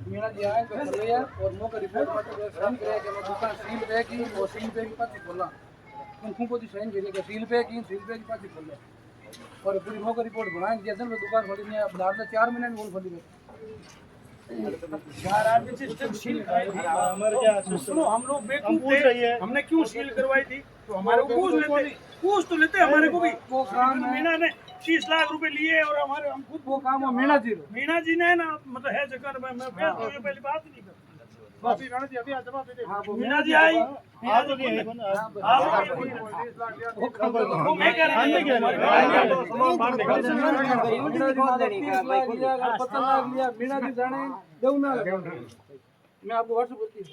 मीणा जी आए तो भैया और मौका रिपोर्ट में साइन करे कि दुकान सील पे की और सील पे की पाती खोला उनको को दी साइन करे कि सील पे की पाती खोला और पूरी मौका रिपोर्ट बनाएंगे जैसे में दुकान खोली ने अब 4 महीने में खोली यार आज सिस्टम सील हमारे क्या सुनो हम लोग बेवकूफ थे हमने क्यों सील करवाई थी तो हमारे को पूछ तो लेते हमारे को भी वो काम मीना ने 30 लाख रुपए लिए और हमारे हम खुद वो काम है मीणा जी ने ना मतलब है जगह मैं पहली बात नहीं कर अभी राणा जी अभी जवाब दे दे मीना जी आई आज तो नहीं है वो मैं कह रहा हूं मीणा जी जाने देऊ ना मैं आपको व्हाट्सएप करती हूं।